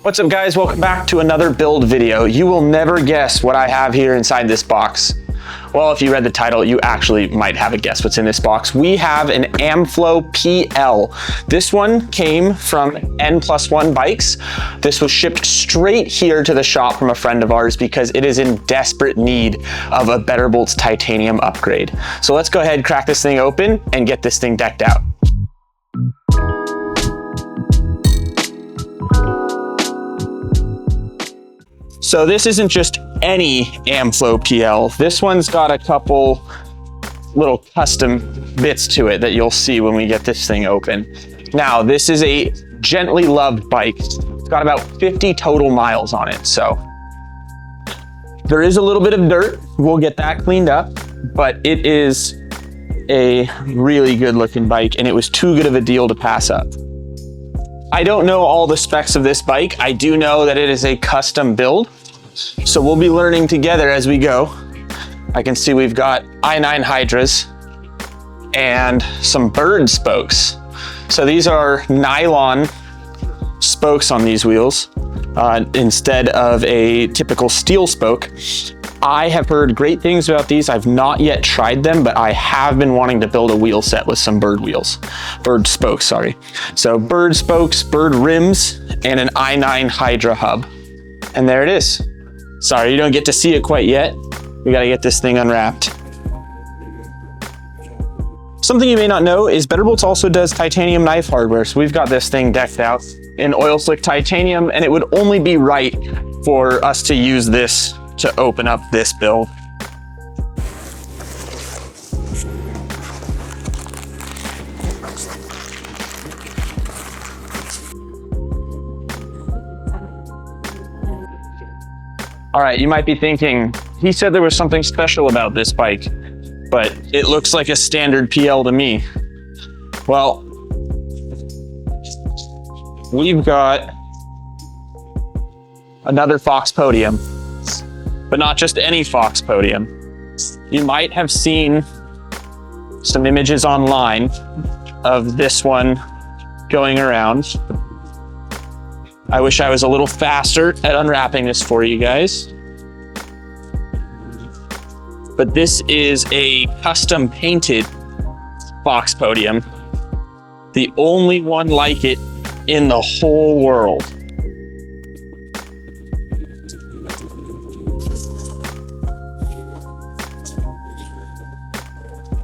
What's up guys, welcome back to another build video. You will never guess what I have here inside this box. Well, if you read the title, you actually might have a guess what's in this box. We have an Amflow PL. This one came from N+1 Bikes. This was shipped straight here to the shop from a friend of ours because it is in desperate need of a Betterbolt's titanium upgrade. So let's go ahead, crack this thing open and get this thing decked out. So this isn't just any Amflow PL. This one's got a couple little custom bits to it that you'll see when we get this thing open. Now, this is a gently loved bike. It's got about 50 total miles on it. So there is a little bit of dirt. We'll get that cleaned up, but it is a really good looking bike and it was too good of a deal to pass up. I don't know all the specs of this bike. I do know that it is a custom build. So we'll be learning together as we go. I can see we've got I9 Hydras and some bird spokes. So these are nylon spokes on these wheels instead of a typical steel spoke. I have heard great things about these. I've not yet tried them, but I have been wanting to build a wheel set with some bird spokes, sorry. So bird spokes, bird rims, and an I9 Hydra hub. And there it is. Sorry, you don't get to see it quite yet. We gotta get this thing unwrapped. Something you may not know is Betterbolts also does titanium knife hardware. So we've got this thing decked out in oil slick titanium, and it would only be right for us to use this to open up this build. All right, you might be thinking, he said there was something special about this bike, but it looks like a standard PL to me. Well, we've got another Fox Podium. But not just any Fox Podium. You might have seen some images online of this one going around. I wish I was a little faster at unwrapping this for you guys. But this is a custom painted Fox Podium. The only one like it in the whole world.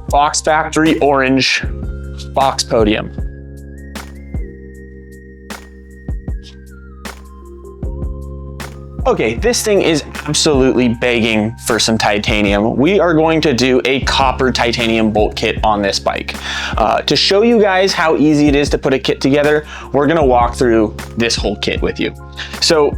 Fox Factory Orange Fox Podium. Okay, this thing is absolutely begging for some titanium. We are going to do a copper titanium bolt kit on this bike. To show you guys how easy it is to put a kit together, we're gonna walk through this whole kit with you. So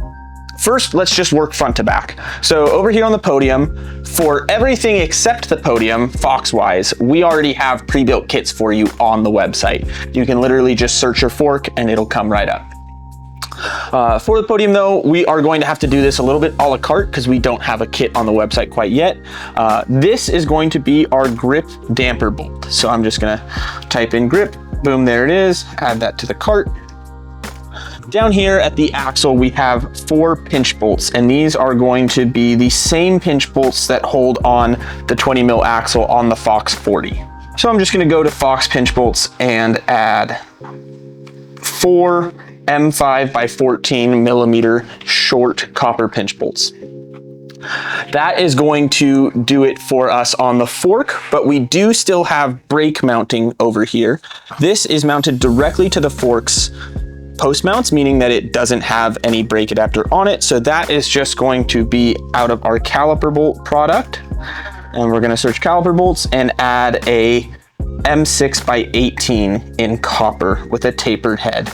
first, let's just work front to back. So over here on the podium, for everything except the podium, Fox-wise, we already have pre-built kits for you on the website. You can literally just search your fork and it'll come right up. For the podium though, we are going to have to do this a little bit a la carte because we don't have a kit on the website quite yet. This is going to be our grip damper bolt. So I'm just gonna type in grip, boom, there it is, add that to the cart. Down here at the axle, we have 4 pinch bolts, and these are going to be the same pinch bolts that hold on the 20 mil axle on the Fox 40. So I'm just gonna go to Fox pinch bolts and add 4 M5 by 14 millimeter short copper pinch bolts. That is going to do it for us on the fork, but we do still have brake mounting over here. This is mounted directly to the fork's post mounts, meaning that it doesn't have any brake adapter on it. So that is just going to be out of our caliper bolt product. And we're gonna search caliper bolts and add a M6 by 18 in copper with a tapered head.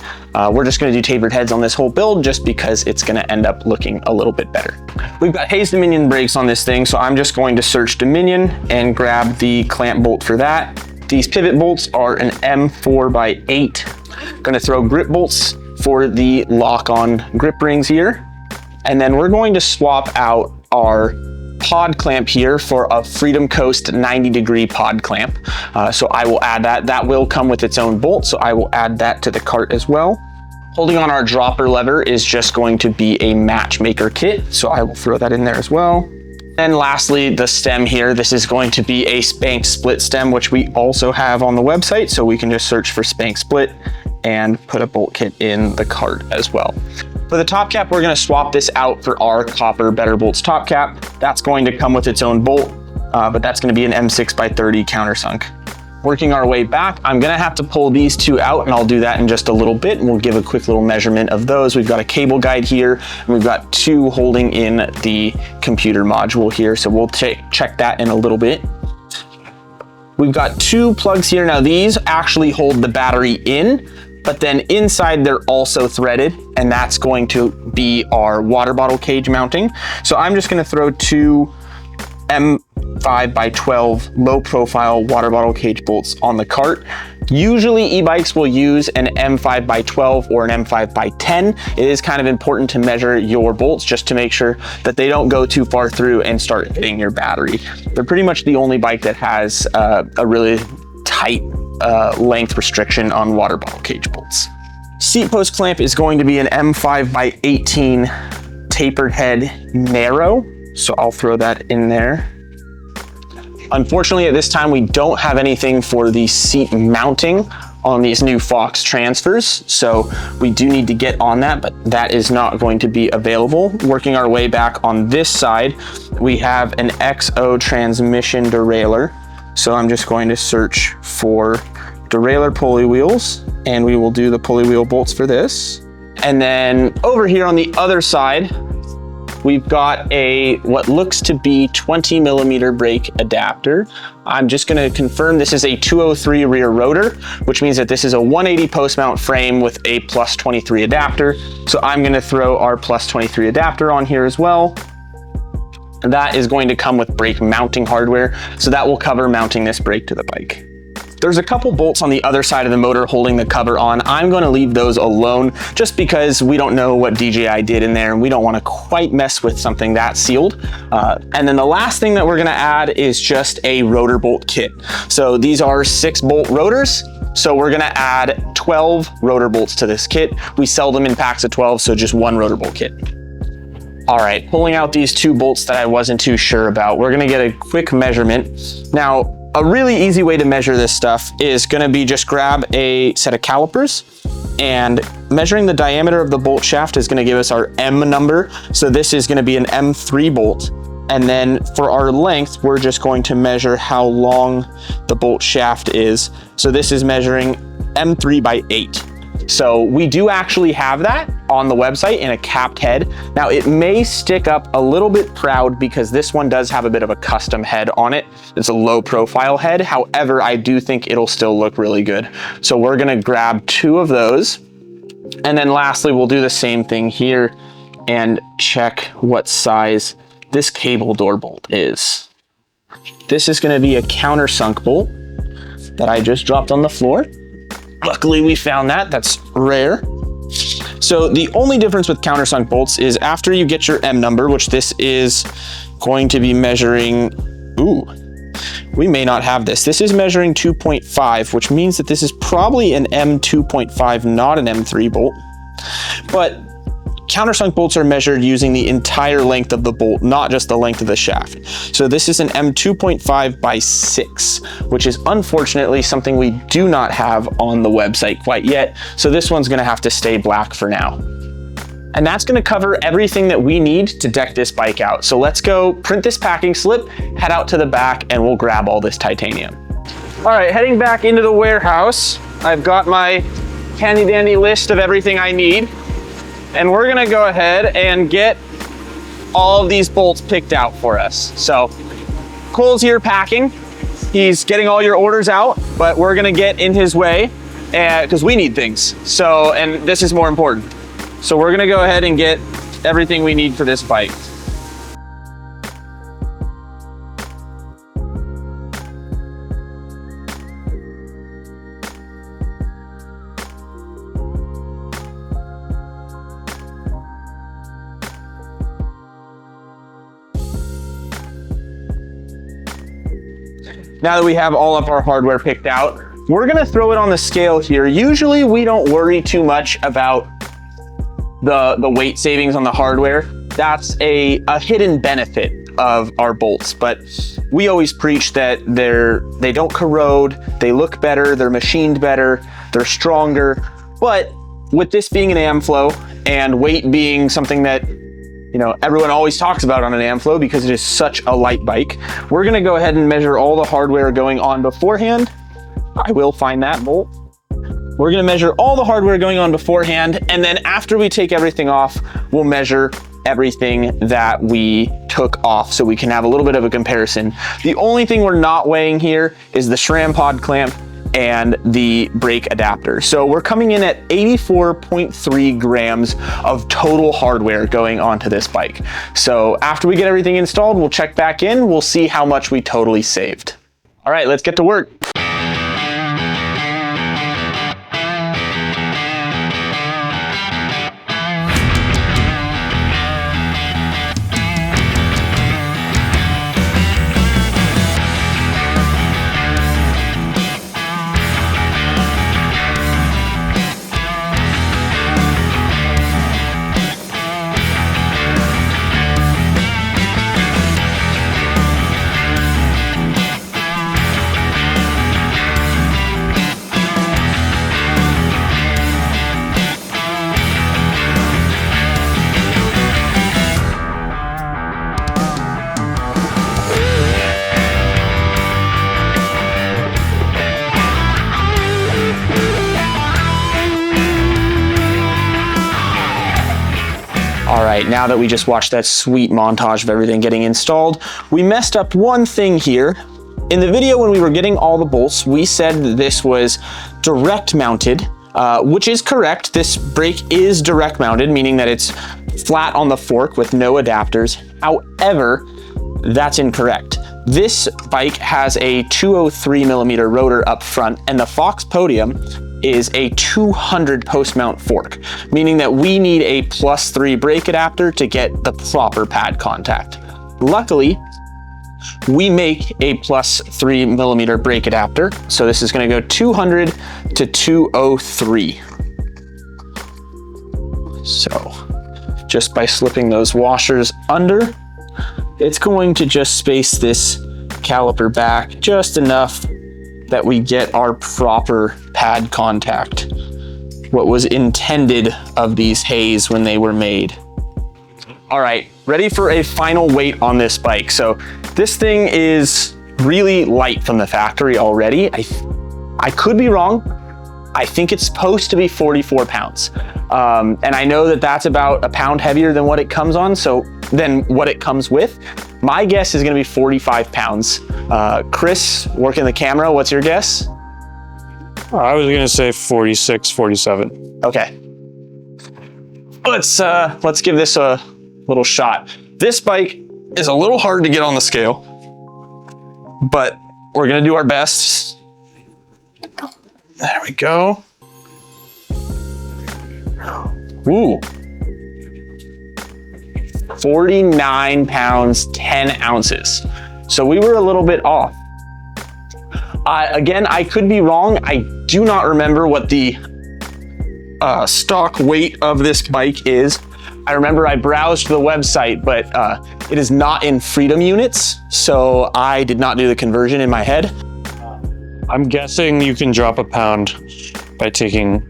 We're just gonna do tapered heads on this whole build just because it's gonna end up looking a little bit better. We've got Hayes Dominion brakes on this thing, so I'm just going to search Dominion and grab the clamp bolt for that. These pivot bolts are an M4 by 8. Gonna throw grip bolts for the lock-on grip rings here. And then we're going to swap out our pod clamp here for a Freedom Coast 90-degree pod clamp. So I will add that. That will come with its own bolt, so I will add that to the cart as well. Holding on our dropper lever is just going to be a matchmaker kit, so I will throw that in there as well. And lastly, the stem here, this is going to be a Spank split stem, which we also have on the website, so we can just search for Spank split and put a bolt kit in the cart as well. For the top cap, we're gonna swap this out for our copper Better Bolts top cap. That's going to come with its own bolt, but that's gonna be an M6x30 countersunk. Working our way back, I'm gonna have to pull these two out, and I'll do that in just a little bit, and we'll give a quick little measurement of those. We've got a cable guide here, and we've got two holding in the computer module here, so we'll check that in a little bit. We've got two plugs here. Now these actually hold the battery in, but then inside they're also threaded, and that's going to be our water bottle cage mounting. So I'm just gonna throw two M5x12 low profile water bottle cage bolts on the cart. Usually e-bikes will use an M5x12 or an M5x10. It is kind of important to measure your bolts just to make sure that they don't go too far through and start hitting your battery. They're pretty much the only bike that has a really tight length restriction on water bottle cage bolts. Seat post clamp is going to be an M5x18 tapered head narrow. So I'll throw that in there. Unfortunately, at this time, we don't have anything for the seat mounting on these new Fox transfers. So we do need to get on that, but that is not going to be available. Working our way back on this side, we have an XO transmission derailleur. So I'm just going to search for derailleur pulley wheels, and we will do the pulley wheel bolts for this. And then over here on the other side, we've got a what looks to be 20mm brake adapter. I'm just going to confirm this is a 203 rear rotor, which means that this is a 180 post mount frame with a plus 23 adapter. So I'm going to throw our plus 23 adapter on here as well. And that is going to come with brake mounting hardware. So that will cover mounting this brake to the bike. There's a couple bolts on the other side of the motor holding the cover on. I'm going to leave those alone just because we don't know what DJI did in there and we don't want to quite mess with something that sealed. And then the last thing that we're going to add is just a rotor bolt kit. So these are 6-bolt rotors. So we're going to add 12 rotor bolts to this kit. We sell them in packs of 12, so just one rotor bolt kit. All right, pulling out these 2 bolts that I wasn't too sure about. We're going to get a quick measurement. Now, a really easy way to measure this stuff is going to be just grab a set of calipers, and measuring the diameter of the bolt shaft is going to give us our M number. So this is going to be an M3 bolt. And then for our length, we're just going to measure how long the bolt shaft is. So this is measuring M3x8. So we do actually have that on the website in a capped head. Now it may stick up a little bit proud because this one does have a bit of a custom head on it. It's a low profile head. However, I do think it'll still look really good. So we're gonna grab 2 of those. And then lastly, we'll do the same thing here and check what size this cable door bolt is. This is gonna be a countersunk bolt that I just dropped on the floor. Luckily we found that, that's rare. So the only difference with countersunk bolts is after you get your M number, which this is going to be measuring, we may not have this. This is measuring 2.5, which means that this is probably an M2.5, not an M3 bolt. But countersunk bolts are measured using the entire length of the bolt, not just the length of the shaft. So this is an M2.5x6, which is unfortunately something we do not have on the website quite yet. So this one's gonna have to stay black for now. And that's gonna cover everything that we need to deck this bike out. So let's go print this packing slip, head out to the back, and we'll grab all this titanium. All right, heading back into the warehouse. I've got my handy dandy list of everything I need. And we're gonna go ahead and get all of these bolts picked out for us. So Cole's here packing. He's getting all your orders out, but we're gonna get in his way because we need things. So, and this is more important. So we're gonna go ahead and get everything we need for this bike. Now that we have all of our hardware picked out, we're gonna throw it on the scale here. Usually we don't worry too much about the weight savings on the hardware. That's a hidden benefit of our bolts, but we always preach that they don't corrode, they look better, they're machined better, they're stronger. But with this being an Amflow and weight being something that everyone always talks about on an Amflow because it is such a light bike, we're gonna go ahead and measure all the hardware going on beforehand. I will find that bolt. We're gonna measure all the hardware going on beforehand, and then after we take everything off, we'll measure everything that we took off so we can have a little bit of a comparison. The only thing we're not weighing here is the SRAM pod clamp and the brake adapter. So we're coming in at 84.3 grams of total hardware going onto this bike. So after we get everything installed, we'll check back in, we'll see how much we totally saved. All right, let's get to work. All right, now that we just watched that sweet montage of everything getting installed, we messed up one thing here. In the video when we were getting all the bolts, we said that this was direct mounted, which is correct. This brake is direct mounted, meaning that it's flat on the fork with no adapters. However, that's incorrect. This bike has a 203 millimeter rotor up front, and the Fox Podium is a 200 post mount fork, meaning that we need a +3 brake adapter to get the proper pad contact. Luckily, we make a +3 millimeter brake adapter. So this is gonna go 200 to 203. So just by slipping those washers under, it's going to just space this caliper back just enough that we get our proper pad contact, what was intended of these hays when they were made. All right, ready for a final weight on this bike. So this thing is really light from the factory already. I could be wrong. I think it's supposed to be 44 pounds. And I know that that's about a pound heavier than what it comes on, than what it comes with. My guess is gonna be 45 pounds. Chris, working the camera, what's your guess? I was gonna say 46, 47. Okay. Let's give this a little shot. This bike is a little hard to get on the scale, but we're gonna do our best. There we go. Ooh. 49 pounds, 10 ounces. So we were a little bit off. Again, I could be wrong. I do not remember what the stock weight of this bike is. I remember I browsed the website, but it is not in freedom units, so I did not do the conversion in my head. I'm guessing you can drop a pound by taking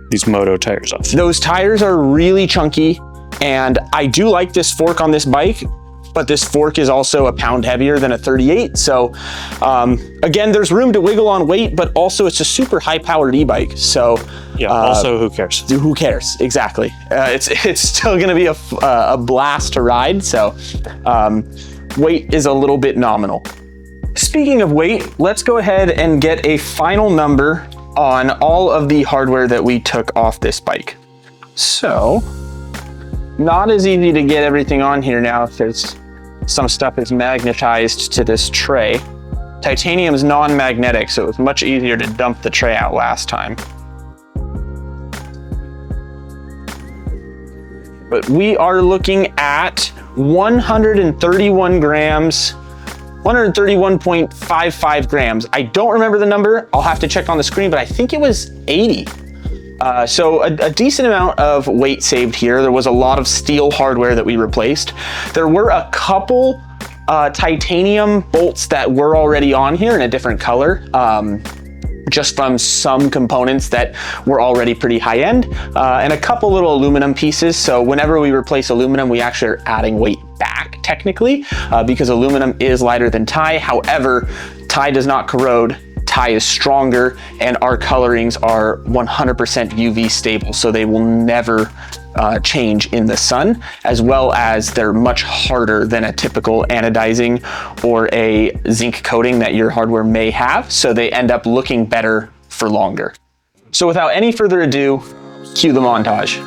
these Moto tires off. Those tires are really chunky, and I do like this fork on this bike, but this fork is also a pound heavier than a 38. So again, there's room to wiggle on weight, but also it's a super high powered e-bike. So yeah, also who cares? Who cares? Exactly. It's still gonna be a blast to ride. So weight is a little bit nominal. Speaking of weight, let's go ahead and get a final number on all of the hardware that we took off this bike. So, not as easy to get everything on here now if there's some stuff is magnetized to this tray. Titanium is non-magnetic, so it was much easier to dump the tray out last time. But we are looking at 131 grams, 131.55 grams. I don't remember the number. I'll have to check on the screen, but I think it was 80. So a decent amount of weight saved here. There was a lot of steel hardware that we replaced. There were a couple titanium bolts that were already on here in a different color. Just from some components that were already pretty high end, and a couple little aluminum pieces. So whenever we replace aluminum, we actually are adding weight back technically, because aluminum is lighter than tie. However, tie does not corrode. Tie is stronger, and our colorings are 100% UV stable, so they will never change in the sun, as well as they're much harder than a typical anodizing or a zinc coating that your hardware may have, so they end up looking better for longer. So without any further ado, cue the montage.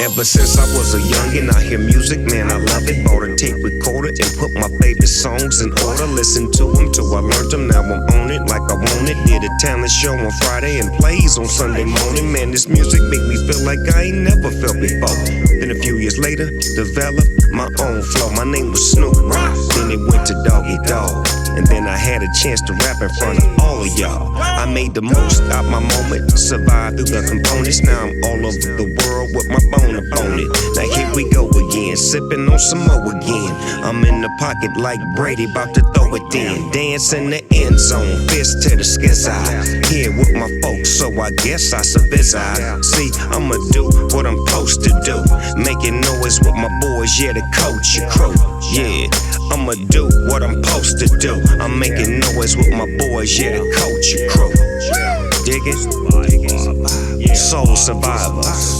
Ever since I was a youngin', I hear music, man, I love it. Bought a tape recorder and put my favorite songs in order. Listened to them till I learned them, now I'm on it like I want it. Did a talent show on Friday and plays on Sunday morning. Man, this music make me feel like I ain't never felt before. Then a few years later, developed my own flow. My name was Snoop, then it went to Doggy Dog. And then I had a chance to rap in front of all of y'all. I made the most out my moment, survived through the components. Now I'm all over the world with my bone up on it. Now here we go again, sipping on some more again. I'm in the pocket like Brady, about to throw it in. Dance in the end zone, fist to the side. Here with my folks, so I guess I survive. See, I'ma do what I'm supposed to do. Making noise with my boys, yeah, the coach, your crew. Yeah, I'ma do what I'm supposed to do. I'm making noise with my boys, yeah, the coach, your crew. Dig it? Soul survivors.